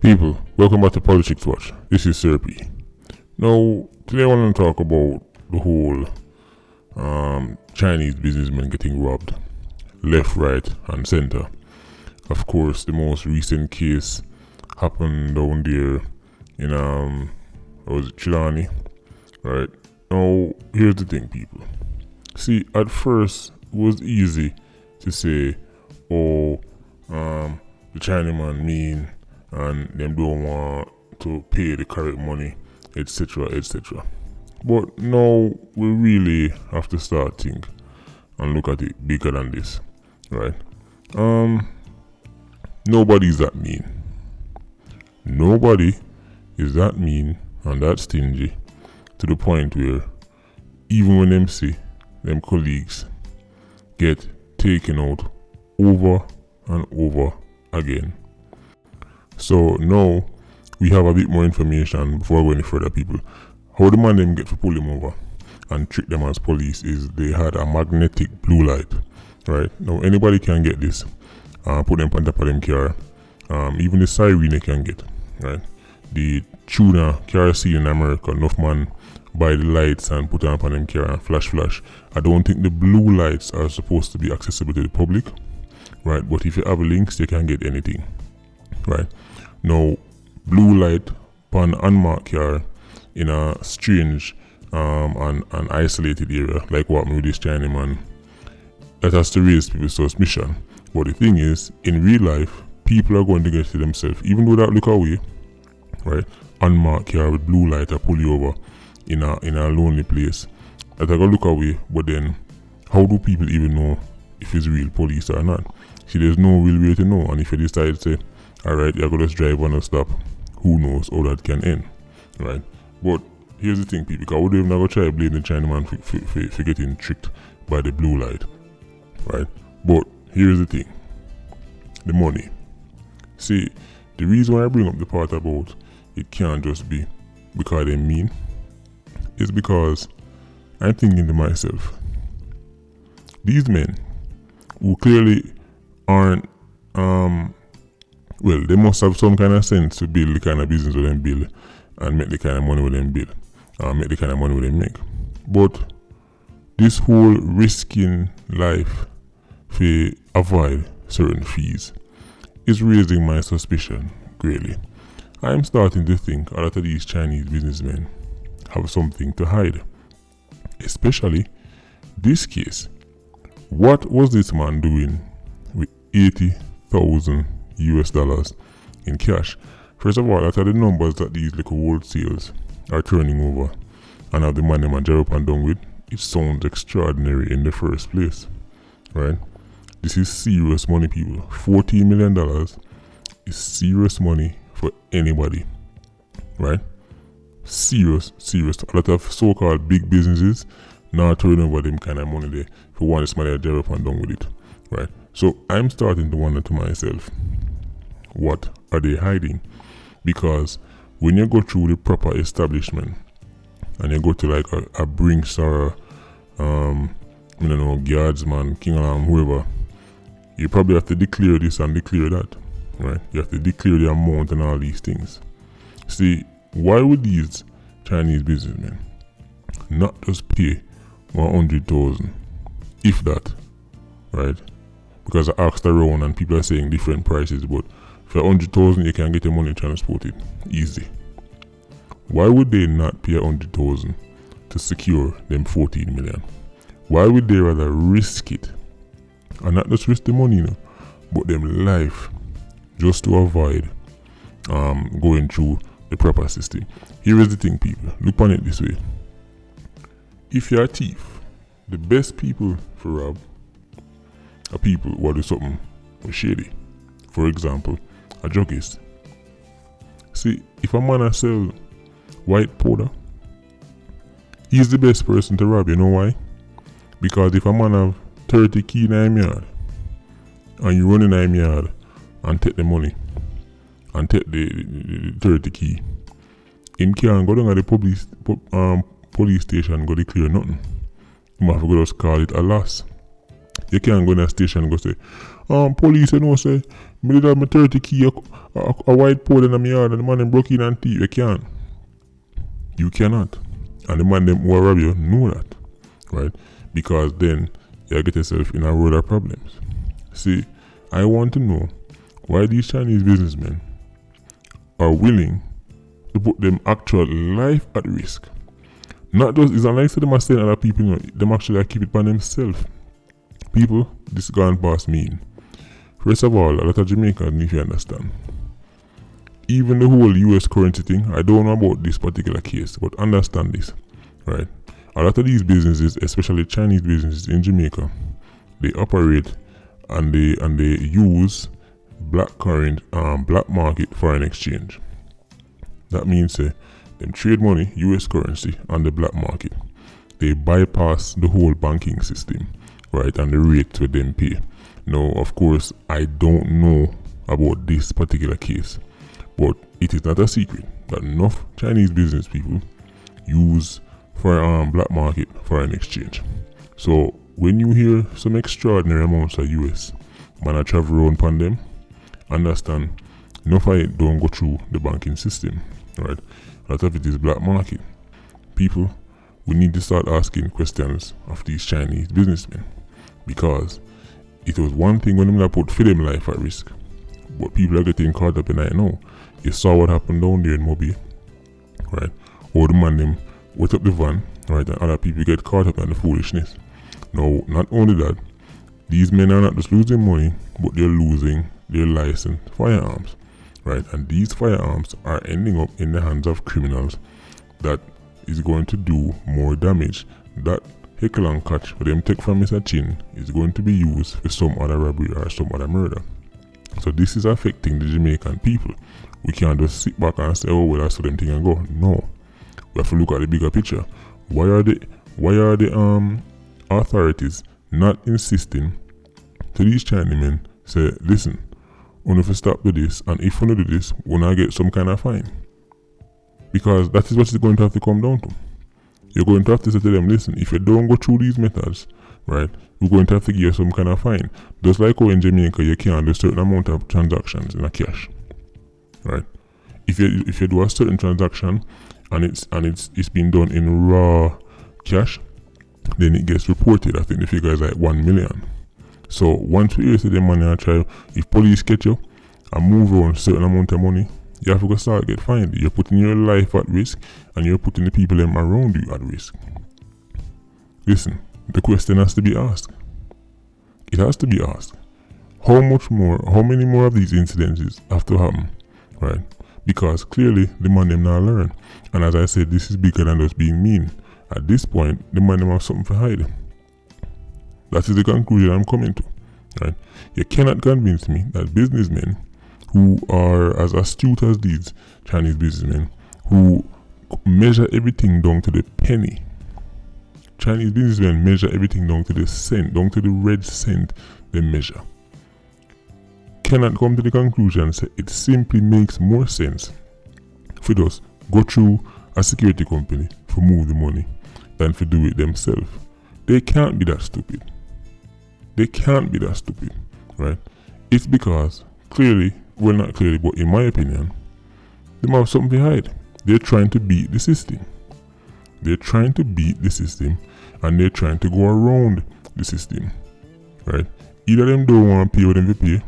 People, welcome back to Politics Watch. This is Sir P. Now, today I want to talk about the whole Chinese businessmen getting robbed, left, right, and center. Of course, the most recent case happened down there in Chilani, right? Now, here's the thing, people. See, at first, it was easy to say, the Chinaman mean and them don't want to pay the correct money, etc., etc. But now we really have to start think and look at it bigger than this, right? Nobody's that mean. Nobody is that mean and that stingy to the point where even when them see them colleagues get taken out over and over again. So now we have a bit more information before going any further, people. How the man them get to pull them over and trick them as police is they had a magnetic blue light, right? Now anybody can get this, put them on top of them car, even the siren they can get, right? The tuna car scene in America, enough man buy the lights and put them up on them car and flash. I don't think the blue lights are supposed to be accessible to the public, right? But if you have links, you can get anything, right? Now, blue light on unmarked car in a strange and isolated area, like what with this Chinese man, that has to raise people's suspicion. But the thing is, in real life, people are going to get to themselves, even though that look away, right? Unmarked car with blue light I pull you over in a lonely place. That I go look away, but then how do people even know if it's real police or not? See, there's no real way to know, and if you decide to say, alright, you're going to drive on a stop, who knows how that can end, right? But here's the thing, people, because I would even try to blame the Chinaman for getting tricked by the blue light, right? But here's the thing, the money. See, the reason why I bring up the part about it can't just be because they mean, is because I'm thinking to myself, these men who clearly aren't, well, they must have some kind of sense to build the kind of business with them build and make the kind of money with them build, make the kind of money with them make. But this whole risking life to avoid certain fees is raising my suspicion greatly. I'm starting to think a lot of these Chinese businessmen have something to hide. Especially this case. What was this man doing with 80,000 US dollars in cash? First of all, that are the numbers that these little wholesales are turning over and have the money man jar up and down with. It sounds extraordinary in the first place, right? This is serious money, people. $14 million is serious money for anybody, right? Serious. A lot of so-called big businesses now turning over them kind of money there for one this money jar up and down with it, right? So I'm starting to wonder to myself, what are they hiding? Because when you go through the proper establishment and you go to like a Brinks or Guardsman, King Alarm, whoever, you probably have to declare this and declare that, right? You have to declare the amount and all these things. See, why would these Chinese businessmen not just pay 100,000, if that, right? Because I asked around and people are saying different prices, but for 100,000 you can get your money transported easy. Why would they not pay 100,000 to secure them 14 million? Why would they rather risk it and not just risk the money, but them life, just to avoid going through the proper system? Here is the thing, people. Look on it this way. If you're a thief, the best people for rob are people who do something shady. For example, a druggist. See, if a man sell white powder, he's the best person to rob. You know why? Because if a man have 30 key in him yard and you run in him yard and take the money and take the 30 key, him can't go down at the police station and go declare nothing. You have to go just call it a loss. You can't go in a station and go say, police, say, Me did have my 30 key, a white pole in my yard, and the man them broke in and thief. You can't. You cannot. And the man them who rob you know that. Right? Because then you get yourself in a world of problems. See, I want to know why these Chinese businessmen are willing to put them actual life at risk. Not just, it's not like them are saying other people, you know, them actually keep it by themselves. People, this gone past mean. First of all, a lot of Jamaicans need to understand. Even the whole US currency thing, I don't know about this particular case, but understand this, right? A lot of these businesses, especially Chinese businesses in Jamaica, they operate and they use black market foreign exchange. That means them trade money, US currency, on the black market. They bypass the whole banking system, right, and the rates with them pay. Now, of course, I don't know about this particular case, but it is not a secret that enough Chinese business people use for black market foreign exchange. So when you hear some extraordinary amounts of US man I travel around upon them, understand enough of it don't go through the banking system, right? A lot of it is black market. People, we need to start asking questions of these Chinese businessmen, because it was one thing when them put for them life at risk, but people are getting caught up in it now. You saw what happened down there in Moby, right? Or the man them went up the van, right, and other people get caught up in the foolishness. Now, not only that, these men are not just losing money, but they're losing their licensed firearms, right? And these firearms are ending up in the hands of criminals that is going to do more damage. That heckle and catch for them take from Mr. Chin is going to be used for some other robbery or some other murder. So this is affecting the Jamaican people. We can't just sit back and say, oh well, that's what them thing and go. No. We have to look at the bigger picture. Why are the authorities not insisting to these Chinamen, say, listen, we have to stop with this, and if we don't do this, we'll not get some kind of fine? Because that is what it's going to have to come down to. You're going to have to say to them, listen, if you don't go through these methods, right, we're going to have to give you some kind of fine. Just like how in Jamaica you can't do a certain amount of transactions in a cash, right? If you do a certain transaction and it's been done in raw cash, then it gets reported. I think the figure is like 1 million. So once we see the money and try, if police catch you and move on a certain amount of money, you have to go start get fined. You're putting your life at risk and you're putting the people around you at risk. Listen, the question has to be asked. It has to be asked. How many more of these incidences have to happen, right? Because clearly the man them not learn. And as I said, this is bigger than just being mean. At this point, the man them have something to hide. That is the conclusion I'm coming to, right? You cannot convince me that businessmen who are as astute as these Chinese businessmen, who measure everything down to the penny. Chinese businessmen measure everything down to the cent, down to the red cent they measure. Cannot come to the conclusion say it simply makes more sense for us go through a security company to move the money than to do it themselves. They can't be that stupid. They can't be that stupid, right? It's because clearly, well not clearly, but in my opinion, they have something to hide. They're trying to beat the system. They're trying to beat the system and they're trying to go around the system, right? Either them don't want to pay what them to pay,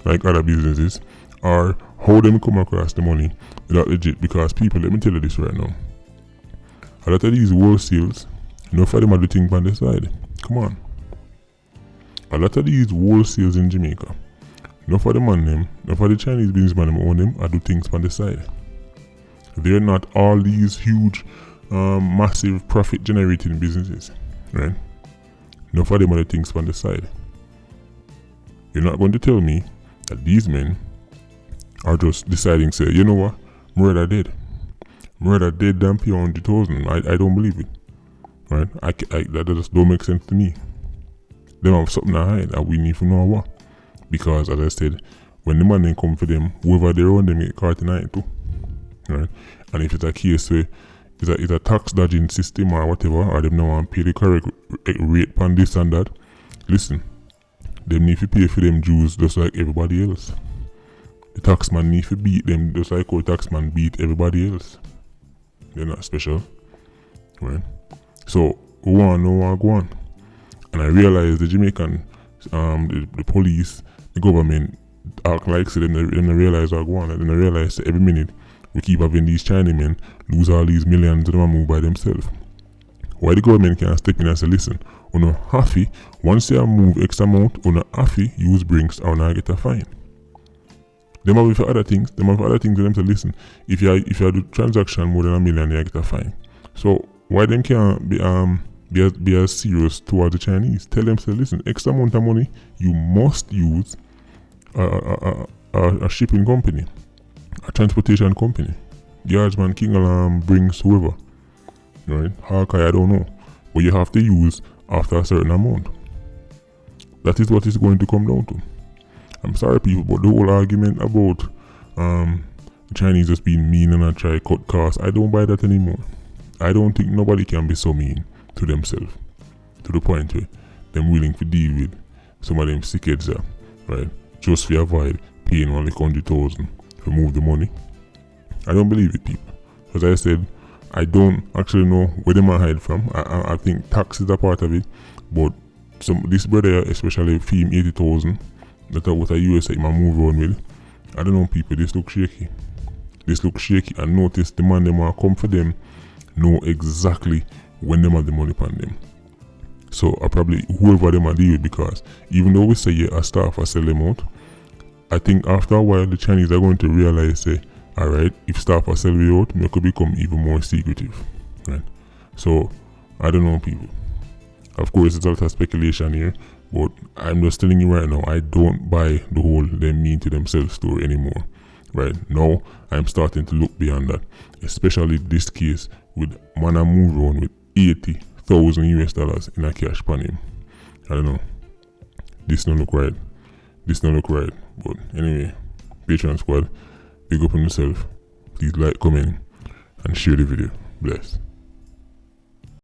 like other businesses, or how them come across the money without legit. Because people, let me tell you this right now, a lot of these wholesales, enough of them are the thing on the side. Come on. A lot of these wholesales in Jamaica, enough of them on them, enough of the Chinese businessmen own them, are do things on the side. They're not all these huge, massive profit generating businesses, right? Enough of them are the things on the side. You're not going to tell me that these men are just deciding, say, you know what, murder dead. Murder dead than pay 100,000. I don't believe it, right? That just don't make sense to me. They have something to hide and we need to know what. Because as I said, when the money come for them, whoever they run them get caught in it too, right? And if it's a case where it's a tax dodging system or whatever, or them no want to pay the correct rate on this and that, listen, them need to pay for them dues just like everybody else. the taxman need to beat them just like how the taxman beat everybody else. They're not special, right? So we want to know what go on. And I realize the Jamaican, the police, the government act like so them they realize what go on. And then they realize that every minute we keep having these Chinamen lose all these millions of them and move by themselves. Why the government can't step in and say, listen, on a happy, once you move X amount, on a happy, use brinks or not get a fine. Them have for other things, them have other things to them to listen. If you do transaction more than $1 million, you get a fine. So why them can't be as serious towards the Chinese? Tell them to listen, X amount of money you must use a shipping company, a transportation company. Guardsman, King Alarm brings whoever. Right? Hawkeye, I don't know. But you have to use after a certain amount. That is what it's going to come down to. I'm sorry people, but the whole argument about the Chinese just being mean and try to cut costs, I don't buy that anymore. I don't think nobody can be so mean to themselves to the point where they're willing to deal with some of them sickheads there, right? Just to avoid paying only 100,000 to move the money. I don't believe it, people. As I said, I don't actually know where they might hide from. I think tax is a part of it, but this brother, especially fee him 80,000, that what a US that he might move on with. I don't know, people. This look shaky. And notice the man them want come for them know exactly when them have the money upon them. So I probably whoever them are deal with, because even though we say a staff are sell them out, I think after a while the Chinese are going to realize say, alright, if staff are selling it out, they could become even more secretive. Right? So I don't know, people. Of course it's a lot of speculation here, but I'm just telling you right now, I don't buy the whole them mean to themselves story anymore. Right now I'm starting to look beyond that. Especially this case with man I move on with 80,000 US dollars in a cash pan him. I don't know. This don't look right. But anyway, Patreon squad, big up on yourself. Please like, comment, and share the video. Bless.